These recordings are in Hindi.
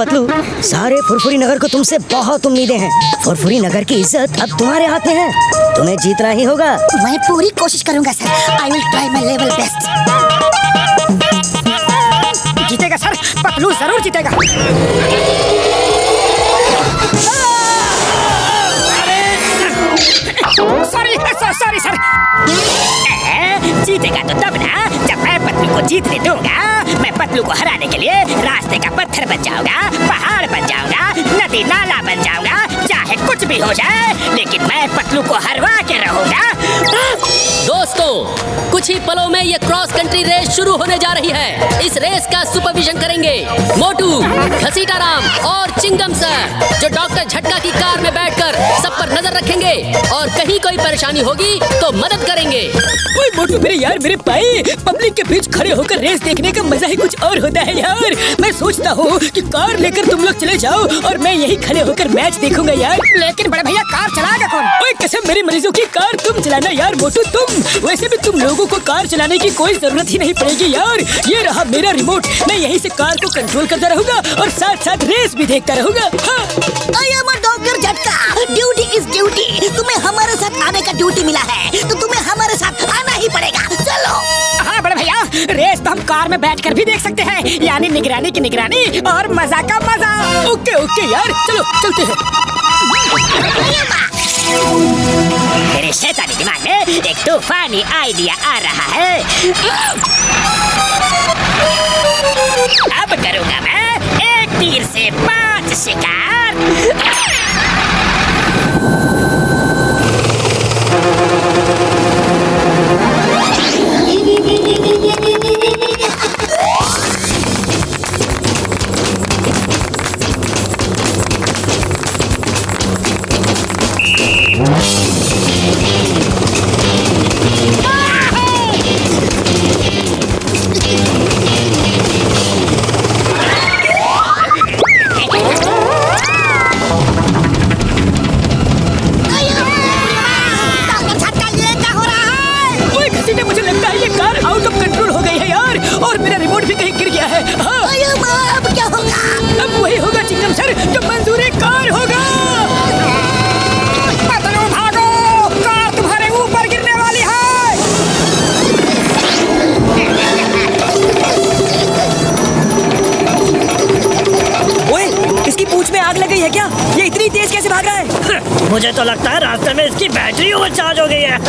पतलू, सारे फुरफुरी नगर को तुमसे बहुत उम्मीदें हैं। फुरफुरी नगर की इज्जत अब तुम्हारे हाथ में है, तुम्हें जीतना ही होगा। मैं पूरी कोशिश करूंगा sir. I will try my level best. जीतेगा सर, पतलू जरूर जीतेगा। Sorry sir. जीतेगा तो तब ना जब मैं पतलू को जीतने दूंगा। मैं पतलू को हराने के लिए रास्ते का पत्थर बन जाऊंगा, पहाड़ बन जाऊंगा, नदी नाला बन जाऊंगा, चाहे कुछ भी हो जाए, लेकिन मैं पतलू को हरवा के रहूंगा। दोस्तों, कुछ ही पलों में ये क्रॉस कंट्री रेस शुरू होने जा रही है। इस रेस का सुपरविजन करेंगे मोटू, घसीटाराम और चिंगम सर, जो डॉक्टर झटका की कार में बैठकर सब पर नजर रखेंगे और कहीं कोई परेशानी होगी तो मदद करेंगे। ओए मोटू मेरे यार, मेरे भाई, पब्लिक के बीच खड़े होकर रेस देखने का मजा ही कुछ और होता है यार। मैं सोचता हूँ कि कार लेकर तुम लोग चले जाओ और मैं यही खड़े होकर मैच देखूंगा यार। लेकिन बड़े भैया, कार चलाएगा कौन? ओए कसम मेरी मरीजों की, कार तुम चलाना यार मोटू, तुम। वैसे भी तुम लोगों को कार चलाने की कोई जरूरत ही नहीं पड़ेगी यार। ये रहा मेरा रिमोट, मैं यहीं से कार को कंट्रोल करता रहूंगा और साथ साथ रेस भी देखता रहूंगा। आई एम अ डॉक्टर झटका, ड्यूटी इज ड्यूटी। तुम्हें हमारे साथ आने का ड्यूटी मिला है तो तुम्हें हमारे साथ आना ही पड़ेगा। चलो। हाँ बड़े भैया, रेस तो हम कार में बैठकर भी देख सकते हैं, यानी निगरानी की निगरानी और मजा का मजा। ओके ओके यार, चलो चलते हैं। मेरे शैतानी दिमाग में एक तूफानी आइडिया आ रहा है। अब करूंगा मैं एक तीर से 5 शिकार। मुझे तो लगता है रास्ते में इसकी बैटरी ओवरचार्ज हो गई है।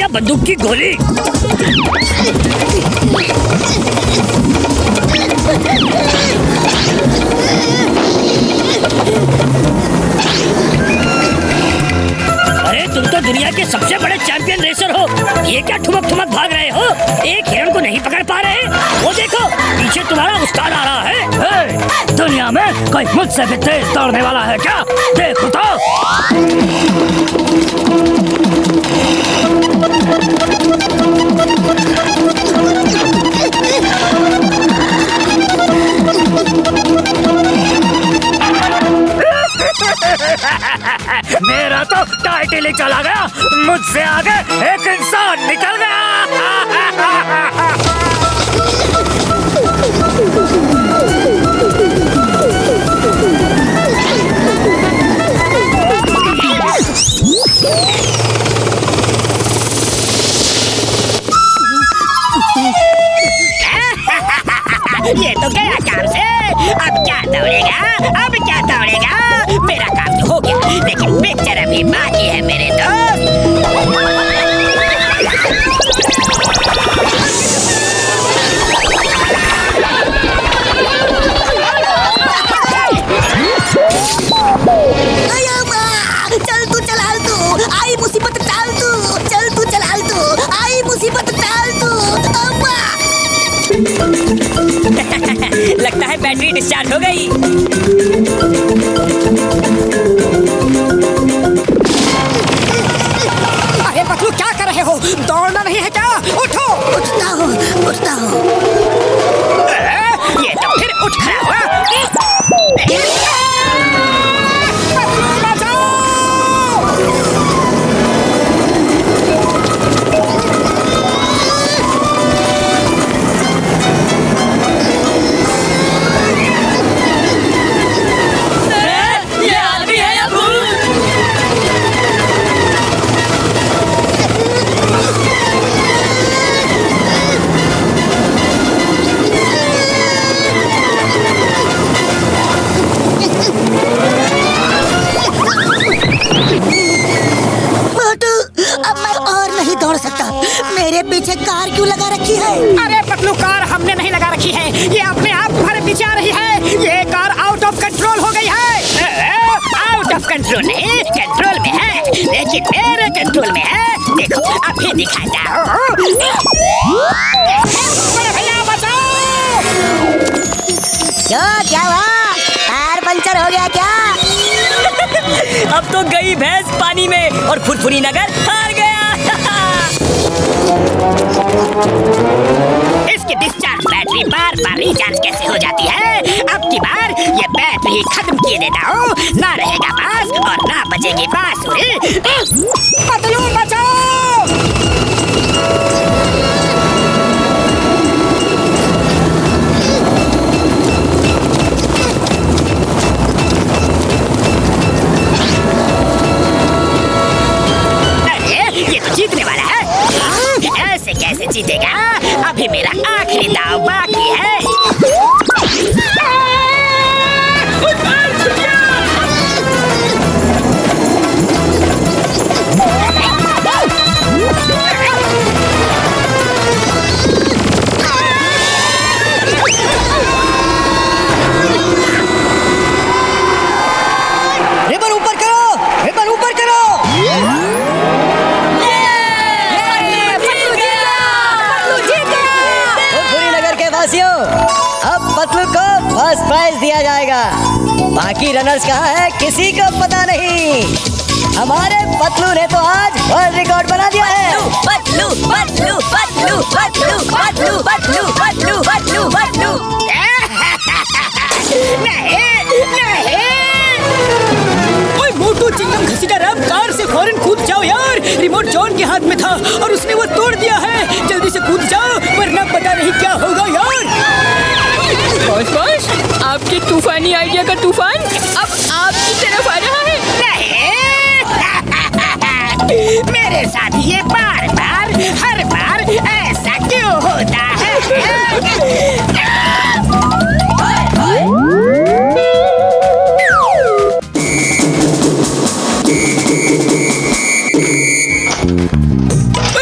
बंदूक की गोली। अरे तुम तो दुनिया के सबसे बड़े चैंपियन रेसर हो, ये क्या ठुमक ठुमक भाग रहे हो? एक हिरण को नहीं पकड़ पा रहे? वो देखो पीछे तुम्हारा उस्ताद आ रहा है। दुनिया में कोई मुझसे भी तेज दौड़ने वाला है क्या? देखो तो। मेरा तो टाइटल ही चला गया, मुझसे आगे एक इंसान निकल गया। दौड़ेगा, अब क्या दौड़ेगा? मेरा काम तो हो गया, लेकिन पिक्चर अभी बाकी है मेरे दोस्त। चल तू चलाल तू, आई मुसीबत टाल तू, चल तू चलाल तू, आई मुसीबत टाल तू। लगता है बैटरी डिस्चार्ज हो गई। अरे पतलू क्या कर रहे हो? दौड़ना नहीं है क्या? उठो। उठता हूँ, उठता हूँ। ये तो फिर उठ खड़ा हुआ। मेरे पीछे कार क्यों लगा रखी है? अरे पतलू, कार हमने नहीं लगा रखी है, ये अपने आप तुम्हारे पीछे आ रही है। ये कार आउट ऑफ कंट्रोल हो गई है। आउट ऑफ कंट्रोल नहीं, कंट्रोल में है, लेकिन मेरे कंट्रोल में है। देखो अभी दिखाता हूँ। भैया बचाओ! क्या हुआ? टायर पंचर हो गया क्या? अब तो गई भैंस पानी में और फुरफुरी नगर हार गया। इसकी डिस्चार्ज बैटरी बार बार रिचार्ज कैसे हो जाती है? अब की बार ये बैटरी खत्म किए देता हूँ, ना रहेगा बांस और ना बजेगी बांसुरी। पतलू बचाओ! अरे ये तो जीतने वाला है। ऐसे कैसे जीतेगा? अभी मेरा आखिरी दांव बाकी है। रिबन ऊपर करो, रिबन ऊपर करो। वासियों, अब पतलू को फर्स्ट प्राइज दिया जाएगा। बाकी रनर्स कहाँ हैं किसी को पता नहीं। हमारे पतलू ने तो आज वर्ल्ड रिकॉर्ड बना दिया है। पतलू पतलू पतलू पतलू पतलू पतलू पतलू पतलू पतलू। नहीं नहीं। ओए मोटू, चिंगम, घसीटाराम, कार से फौरन कूद जाओ यार। रिमोट जॉन के हाथ में था और उसने वो तोड़ दिया है। जल्दी से कूद जाओ वरना पता नहीं क्या होगा यार। बॉस, आपके तूफानी आइडिया का तूफान अब आपकी तरफ आ रहा है। नहीं। मेरे साथ ये बार बार हर बार ऐसा क्यों होता है?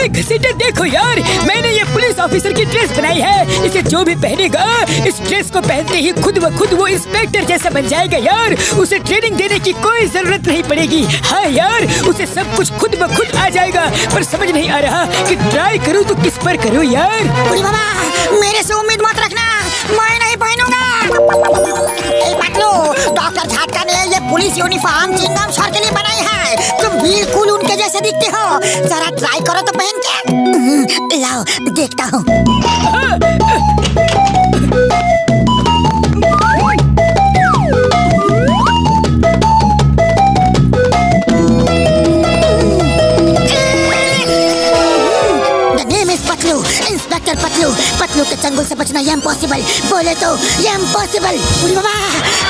घसीटा देखो यार, मैंने ये पुलिस ऑफिसर की ड्रेस बनाई है। इसे जो भी पहनेगा इस ड्रेस को पहनते ही खुद ब खुद वो इंस्पेक्टर जैसा बन जाएगा यार। उसे ट्रेनिंग देने की कोई जरूरत नहीं पड़ेगी। हाँ यार, उसे सब कुछ खुद ब खुद आ जाएगा। पर समझ नहीं आ रहा कि ट्राई करूँ तो किस पर करूँ यार। बाबा, मेरे से उम्मीद मत रखना, मैं नहीं पहनूंगा। पतलू, डॉक्टर झाटका ने ये पुलिस यूनिफॉर्म चिंगम सर के लिए बनाई है। तुम बिल्कुल उनके जैसे दिखते हो। जरा ट्राई करो तो पहन के। लाओ देखता हूँ। इंस्पेक्टर पतलू। पतलू के चंगुल से बचना ये इम्पॉसिबल, बोले तो ये इम्पॉसिबल। बाबा,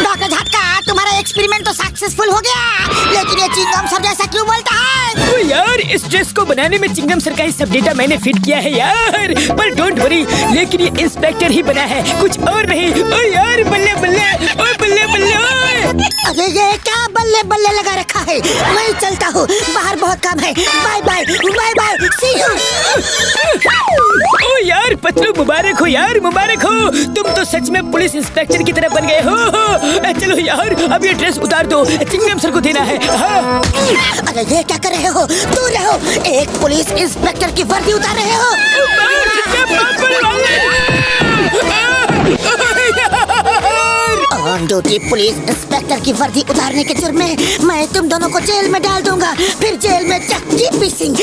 डॉक्टर झटका, तुम्हारा एक्सपेरिमेंट तो सक्सेसफुल हो गया, लेकिन ये चिंगम सब जैसा क्यों बोलता है? तो यार इस ड्रेस को बनाने में चिंगम सर का ही सब डेटा मैंने फिट किया है यार। पर डोंट वरी, लेकिन ये इंस्पेक्टर ही बना है, कुछ और नहीं। ओ यार बल्ले बल्ले, ओ बल्ले बल्ले। अरे ये क्या बल्ले बल्ले लगा रखा है? मैं चलता हूँ, बाहर बहुत काम है। Bye bye bye bye, see you. ओ यार पतलू, मुबारक हो यार, मुबारक हो। तुम तो सच में पुलिस इंस्पेक्टर की तरह बन गए हो। चलो यार, अब ये ड्रेस उतार दो, चिंगम सर को देना है। हाँ। अरे ये क्या कर रहे हो? दूर रहो, एक पुलिस इंस्पेक्टर की वर्दी उतार रहे हो। ऑन ड्यूटी पुलिस इंस्पेक्टर की वर्दी उतारने के जुर्म में मैं तुम दोनों को जेल में डाल दूंगा। फिर जेल में चक्की पीसिंग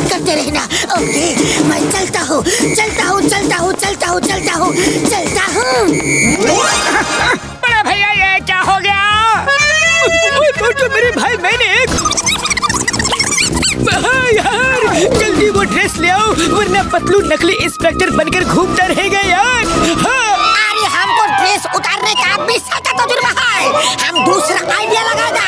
करते रहना। ओके, मैं चलता हूँ चलता हूँ चलता हूँ चलता हूँ चलता हूँ चलता हूँ। बड़ा भैया ये क्या हो गया? तो मेरे भाई, मैंने यार जल्दी वो ड्रेस ले आओ, वरना पतलू नकली इंस्पेक्टर बनकर घूमता रहेगा यार। हाँ। अरे हमको ड्रेस उतारने का 20 साल का तजुर्बा है, हम दूसरा आइडिया लगाएगा।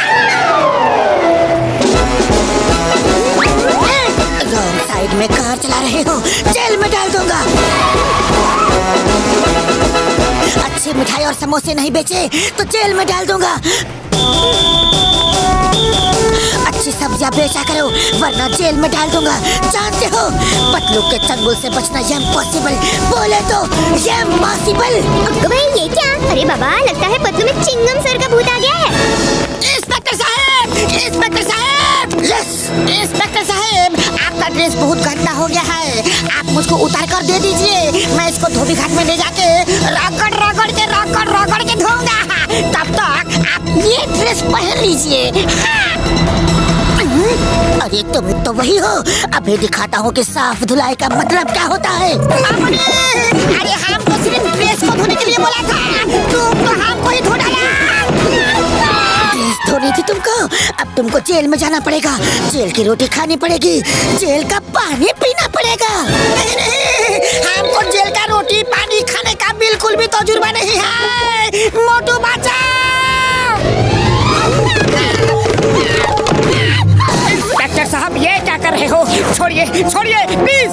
रॉन्ग साइड में कार चला रहे हो, जेल में डाल दूंगा। अच्छी मिठाई और समोसे नहीं बेचे तो जेल में डाल दूंगा। अच्छी सब्जियां बेचा करो, वरना जेल में डाल दूंगा। जानते हो, पतलू के चंगुल से बचना ये इम्पॉसिबल, बोले तो ये इम्पॉसिबल। ये क्या? अरे बाबा, लगता है पतलू में चिंगम सर का भूत आ गया है। इंस्पेक्टर साहब, इंस्पेक्टर साहब, यस इंस्पेक्टर साहब, आपका ड्रेस बहुत गंदा हो गया है, आप मुझको उतार कर दे दीजिए। मैं इसको धोबी घाट में ले जाके रगड़ के धोऊंगा। तब तक आप ये ड्रेस पहन लीजिए। अरे तुम तो वही हो, अभी दिखाता हूँ कि साफ धुलाई का मतलब क्या होता है। अरे हमको सिर्फ ड्रेस को धोने के लिए बोला था, तुम तो हमको ही धो डाला। ड्रेस धोनी थी तुमको, अब तुमको जेल में जाना पड़ेगा, जेल की रोटी खानी पड़ेगी, जेल का पानी पीना पड़ेगा। नहीं, हमको जेल का रोटी पानी खाने का बिल्कुल भी तजुर्बा नहीं है। मोटू बचाओ। इंस्पेक्टर साहब, ये क्या कर रहे हो? छोड़िए छोड़िए please.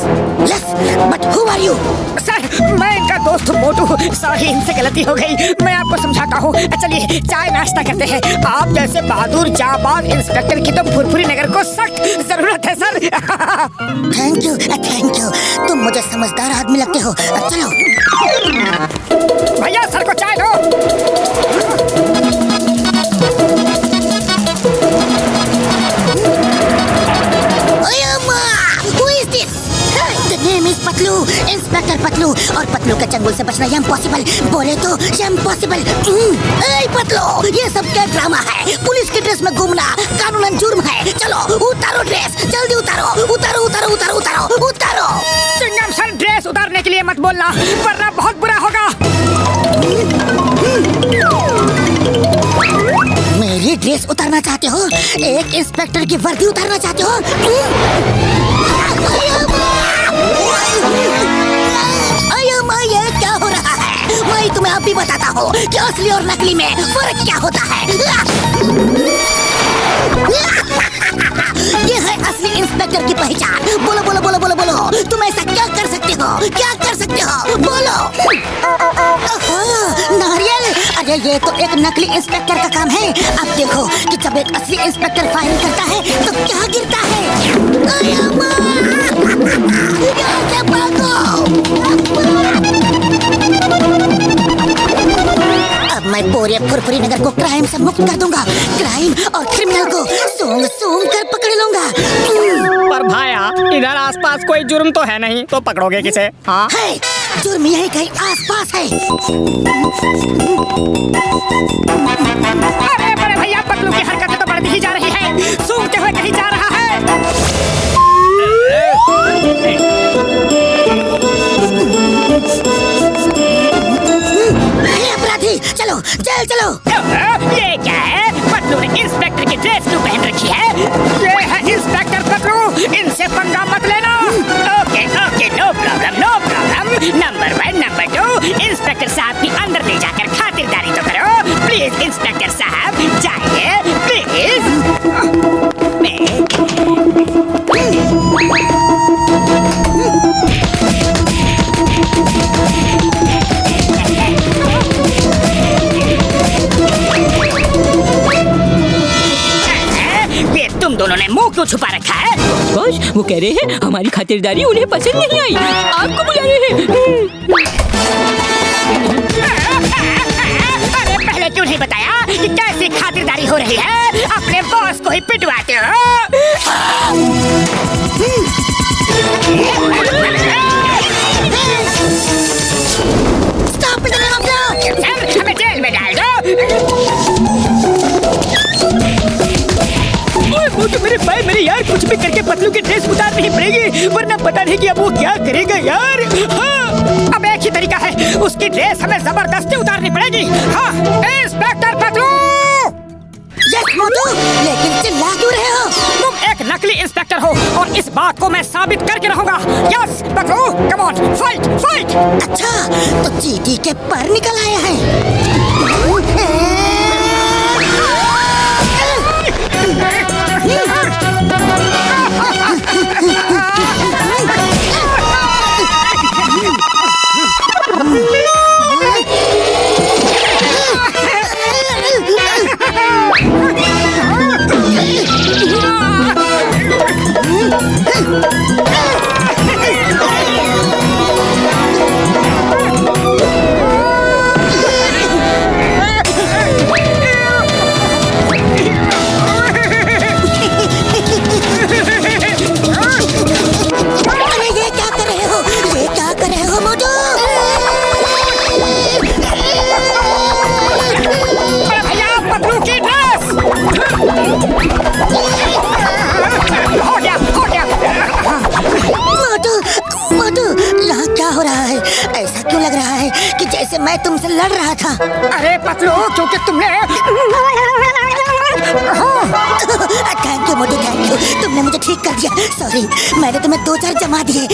Yes, but who are you? Sir, मैं इनका दोस्त मोटू। सॉरी, इनसे गलती हो गई, मैं आपको समझाता हूँ। चलिए चाय नाश्ता करते हैं। आप जैसे बहादुर जाबाज इंस्पेक्टर की तो फुरफुरी नगर को सख्त जरूरत है सर। थैंक यू, तुम मुझे समझदार आदमी लगते हो। चलो भैया, सर को चाय दो। पतलू, इंस्पेक्टर पतलू, और पतलू के चंगुल से बचना इम्पॉसिबल, बोले तो इम्पॉसिबल। पतलू, ये सब क्या ड्रामा है? पुलिस की ड्रेस में घूमना कानूनन जुर्म है। चलो उतारो ड्रेस, जल्दी उतारो उतारो उतारो उतारो उतारो उतारो। चिंगम सर, ड्रेस उतारने के लिए मत बोलना, वरना बहुत बुरा होगा। मेरी ड्रेस उतारना चाहते हो? एक इंस्पेक्टर की वर्दी उतारना चाहते हो? ये क्या हो रहा है? मैं तुम्हें अब भी बताता हूँ कि असली और नकली में फर्क क्या होता है। ये है असली इंस्पेक्टर की पहचान। बोलो बोलो बोलो बोलो बोलो, तुम ऐसा क्या कर सकते हो? क्या कर सकते हो? बोलो। नारियल, अरे ये तो एक नकली इंस्पेक्टर का काम है। अब देखो कि जब एक असली इंस्पेक्टर फायरिंग करता है तो क्या गिरता है। अब मैं पूरे फुरफुरी नगर को क्राइम से मुक्त कर दूंगा। क्राइम और क्रिमिनल को सूंघ सूंघ कर पकड़ लूंगा। पर भाया, इधर आसपास कोई जुर्म तो है नहीं, तो पकड़ोगे किसे? हाँ है, जुर्म यही कहीं आसपास है। अरे बड़े भैया, पतलू की हरकतें तो बढ़ती ही जा रही है, सूंघते हुए कहीं जा रहा है। अपराधी, चलो जेल चलो। ये क्या है? पतलू ने इंस्पेक्टर की ड्रेस क्यों पहन रखी है? ये है इंस्पेक्टर पतलू, इनसे पंगा मत लेना। Okay okay, no problem no problem. Number 1, number 2, inspector साहब की अंदर ले जाकर खातिरदारी तो करो। प्लीज इंस्पेक्टर साहब, जाइए प्लीज। ये तुम दोनों ने मुंह क्यों छुपा रखा है? बॉस वो कह रहे हैं हमारी खातिरदारी उन्हें पसंद नहीं आई, आपको बुला रहे हैं। अरे पहले क्यों नहीं बताया कि कैसी खातिरदारी हो रही है? अपने बॉस को ही पिटवाते हो। स्टॉप इट सर, हमें जेल में डाल दो। ओए मोटू मेरे भाई, मेरे यार कुछ भी करके पतलू की ड्रेस उतारनी ही पड़ेगी, वरना पता नहीं कि अब वो क्या करेगा यार। हाँ, अब एक ही तरीका है, उसकी ड्रेस हमें जबरदस्ती उतारनी पड़ेगी। हाँ, इंस्पेक्टर पतलू। यस मोटू, लेकिन चिल्ला क्यों रहे हो? तुम एक नकली इंस्पेक्टर हो और इस बात को मैं साबित करके रहूंगा। Yes Patlu, come on, fight fight. अच्छा, तो चींटी के पर निकल आए हैं। जैसे मैं तुमसे लड़ रहा था। अरे पतलू, क्योंकि तुमने thank you Motu, thank you, तुमने मुझे ठीक कर दिया। सॉरी, मैंने तुम्हें 2-4 जमा दिए।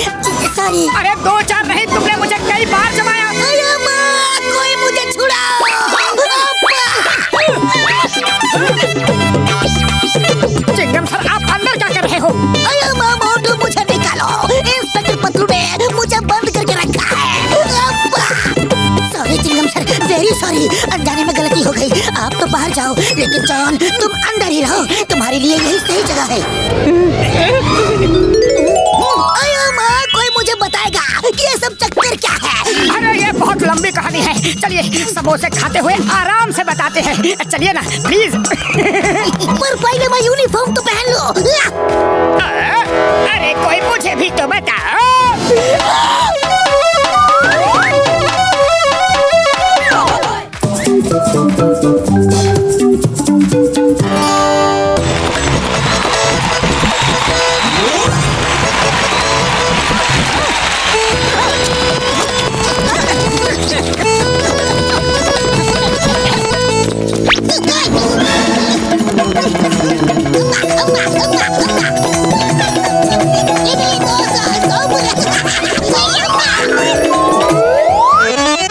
सॉरी। अरे 2-4 नहीं, तुमने मुझे कई बार जमाया। अरे माँ, कोई मुझे छुड़ाओ। चिंगम सर, आप अंदर क्या कर रहे हो? अरे माँ मोटू, मुझे निकालो। इंस्पेक्टर पतलू ने मुझे बंद करके रखा है। Sorry Chingam sir, very sorry, अनजाने में गलती हो गई। आप तो बाहर जाओ, लेकिन जॉन तुम अंदर ही रहो, तुम्हारे लिए यही सही जगह है। अरे माँ, कोई मुझे बताएगा कि ये सब चक्कर क्या है? अरे ये बहुत लंबी कहानी है, चलिए समोसे खाते हुए आराम से बताते हैं। चलिए ना प्लीज। पर पहले मैं यूनिफॉर्म तो पहन लो। अरे कोई मुझे भी तो बताओ।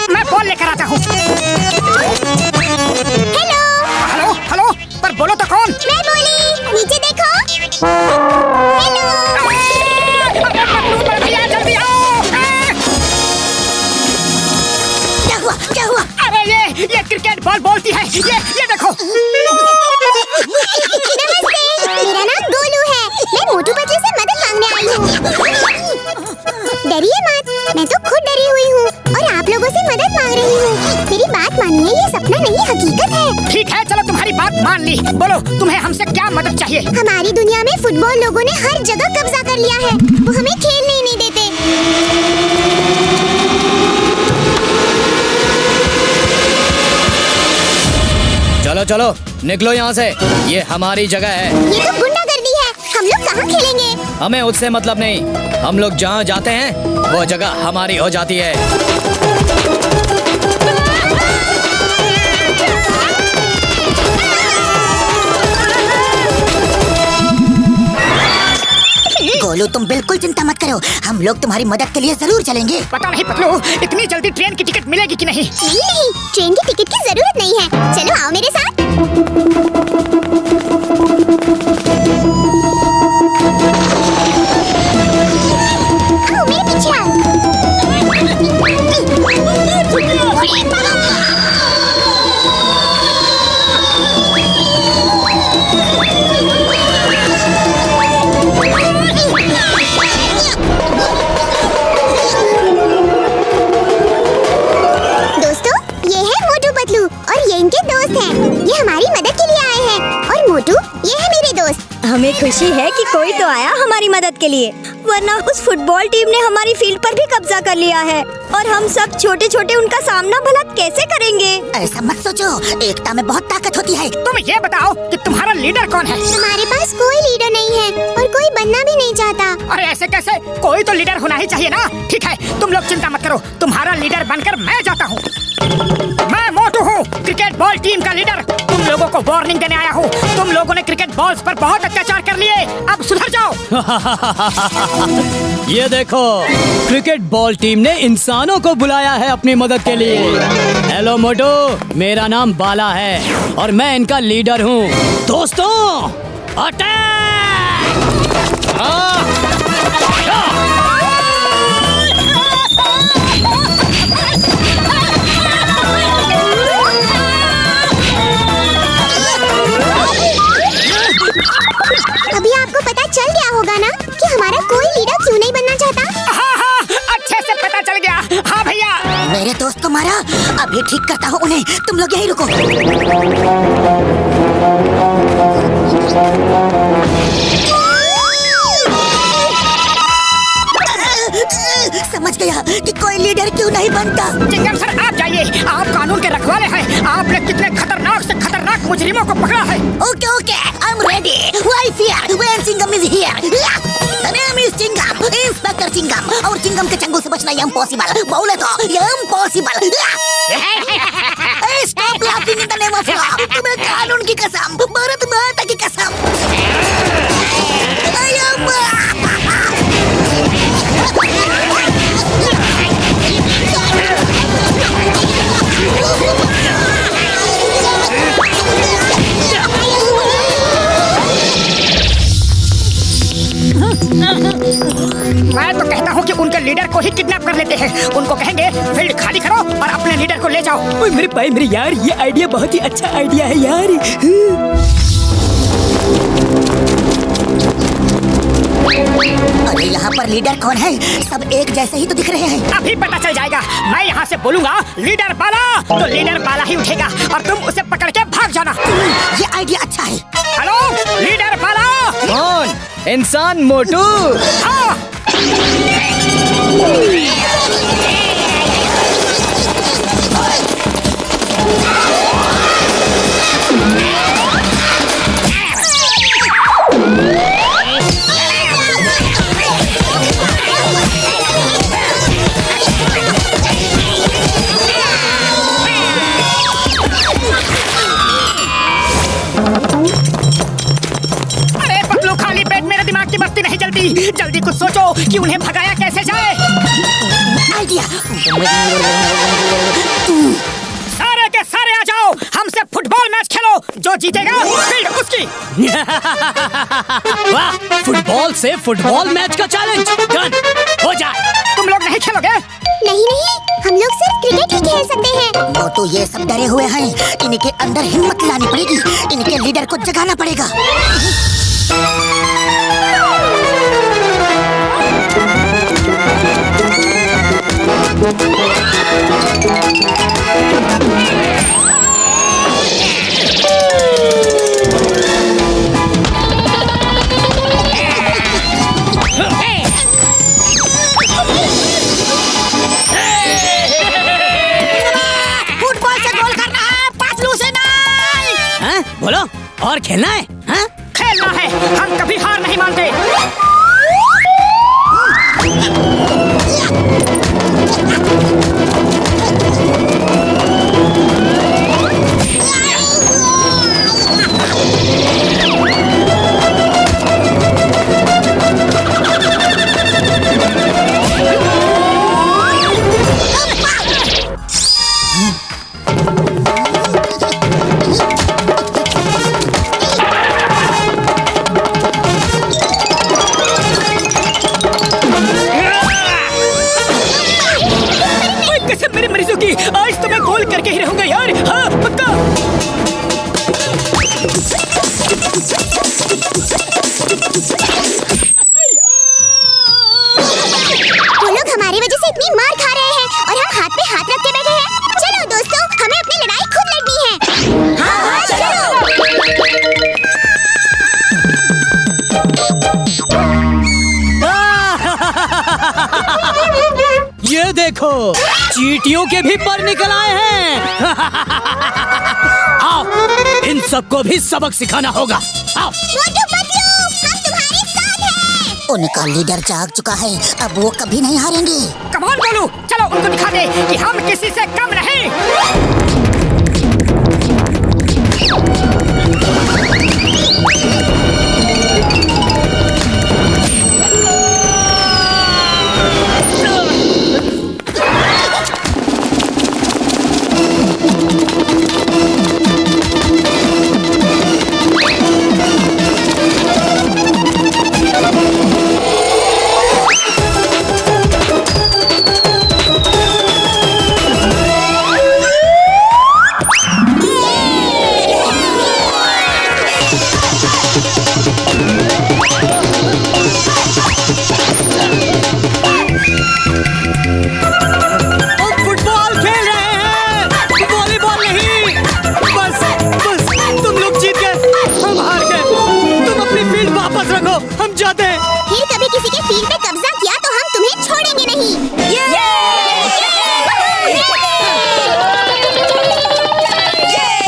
मैं फोन लेकर आता हूँ। हेलो हेलो हेलो, पर बोलो तो कौन? मैं बोली, नीचे देखो। हेलो भैया जल्दी आओ। क्या हुआ, क्या हुआ? अरे ये क्रिकेट बॉल बोलती है, ये देखो। नमस्ते, मेरा नाम गोलू है, मैं मोटू पतलू से मदद मांगने आई हूँ। डरिए मत, मैं तो खुद डरी हुई हूँ और आप लोगों से मदद मांग रही हूँ। मेरी बात मानिए, ये सपना नहीं हकीकत है। ठीक है, चलो तुम्हारी बात मान ली। बोलो तुम्हें हमसे क्या मदद चाहिए? हमारी दुनिया में फुटबॉल लोगों ने हर जगह कब्जा कर लिया है, वो हमें खेलने ही नहीं देते। चलो चलो निकलो यहाँ से, ये हमारी जगह है। ये तो गुंडागर्दी है, हम लोग कहाँ खेलेंगे? हमें उससे मतलब नहीं, हम लोग जहाँ जाते हैं वो जगह हमारी हो जाती है। गोलू तुम बिल्कुल चिंता मत करो, हम लोग तुम्हारी मदद के लिए जरूर चलेंगे। पता नहीं पतलू, इतनी जल्दी ट्रेन की टिकट मिलेगी कि नहीं? नहीं, ट्रेन की टिकट की जरूरत नहीं है, चलो आओ मेरे साथ। खुशी है कि कोई तो आया हमारी मदद के लिए, वरना उस फुटबॉल टीम ने हमारी फील्ड पर भी कब्जा कर लिया है और हम सब छोटे छोटे उनका सामना भला कैसे करेंगे। ऐसा मत सोचो, एकता में बहुत ताकत होती है। तुम ये बताओ कि तुम्हारा लीडर कौन है? हमारे पास कोई लीडर नहीं है और कोई बनना भी नहीं चाहता। अरे ऐसे कैसे? कोई तो लीडर होना ही चाहिए ना। ठीक है, तुम लोग चिंता मत करो, तुम्हारा लीडर बनकर मैं जाता हूँ। मैं मोटू हूँ, क्रिकेट बॉल टीम का लीडर। तुम लोगों को वार्निंग देने आया हूँ। तुम लोगों ने क्रिकेट बॉल्स पर बहुत अत्याचार कर लिए, अब सुधर जाओ। ये देखो, क्रिकेट बॉल टीम ने इंसानों को बुलाया है अपनी मदद के लिए। हेलो मोटू, मेरा नाम बाला है और मैं इनका लीडर हूँ। दोस्तों, अटैक! अभी आपको पता चल गया होगा ना कि हमारा कोई लीडर क्यों नहीं बनना चाहता। हाँ, अच्छे से पता चल गया। हाँ भैया, मेरे दोस्त को मारा, अभी ठीक करता हूँ उन्हें। तुम लोग यहीं रुको। समझ गया कि कोई लीडर क्यों नहीं बनता। चिंगम सर आप जाइए, आप कानून के रखवाले हैं। आपने कितने खतरनाक से खतरनाक मुजरिमों को पकड़ा है। Okay okay, I am ready. Why fear when Chingam is here? The name is Chingam, inspector Chingam. और चिंगम के चंगुल से बचना इम्पॉसिबल, बोले तो impossible. Stop laughing in the name of law. तुम्हें कानून की कसम, भारत माता की कसम। मैं तो कहता हूँ कि उनके लीडर को ही किडनैप कर लेते हैं। उनको कहेंगे फील्ड खाली करो और अपने लीडर को ले जाओ। ओए मेरे भाई, मेरे यार, ये आइडिया बहुत ही अच्छा आइडिया है यार। अरे यहाँ पर लीडर कौन है? सब एक जैसे ही तो दिख रहे हैं। अभी पता चल जाएगा। मैं यहाँ से बोलूँगा लीडर बाला, तो लीडर बाला ही उठेगा और तुम उसे पकड़ के भाग जाना। ये आइडिया अच्छा है। हेलो लीडर बाला। कौन? इंसान मोटू? हाँ। अरे पतलू, खाली पेट मेरे दिमाग की बत्ती नहीं जलती। जल्दी कुछ सोचो कि उन्हें भगाया कैसे जाए। आइडिया। सारे के सारे आ जाओ, हमसे फुटबॉल मैच खेलो। जो जीतेगा फील्ड उसकी। वाह, फुटबॉल से फुटबॉल मैच का चैलेंज डन हो जाए। तुम लोग नहीं खेलोगे? नहीं नहीं, हम लोग सिर्फ क्रिकेट ही खेल सकते हैं। मोटू ये सब डरे हुए हैं, इनके अंदर हिम्मत लानी पड़ेगी। इनके लीडर को जगाना पड़ेगा। फुटबॉल से गोल करना है, पतलू से नहीं। हाँ? बोलो, और खेलना है? हाँ? खेलना है, हम कभी हार नहीं मानते। देखो, चींटियों के भी पर निकल आए हैं। आओ, इन सबको भी सबक सिखाना होगा। आओ। मोटू पतलू, हम तुम्हारे साथ हैं। उनका लीडर जाग चुका है, अब वो कभी नहीं हारेंगे। कम ऑन गोलू, चलो उनको दिखा दे कि हम किसी से कम नहीं। फिर कभी किसी के फील्ड पे कब्जा किया तो हम तुम्हें छोड़ेंगे नहीं।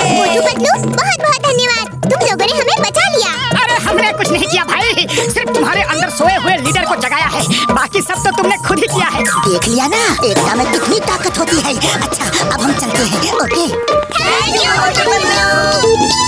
मोटू पतलू, बहुत बहुत धन्यवाद, तुम लोगों ने हमें बचा लिया। अरे हमने कुछ नहीं किया भाई, सिर्फ तुम्हारे अंदर सोए हुए लीडर को जगाया है, बाकी सब तो तुमने खुद ही किया है। देख लिया ना, एकता में कितनी ताकत होती है। अच्छा, अब हम चलते हैं। Okay, thank you Motu Patlu.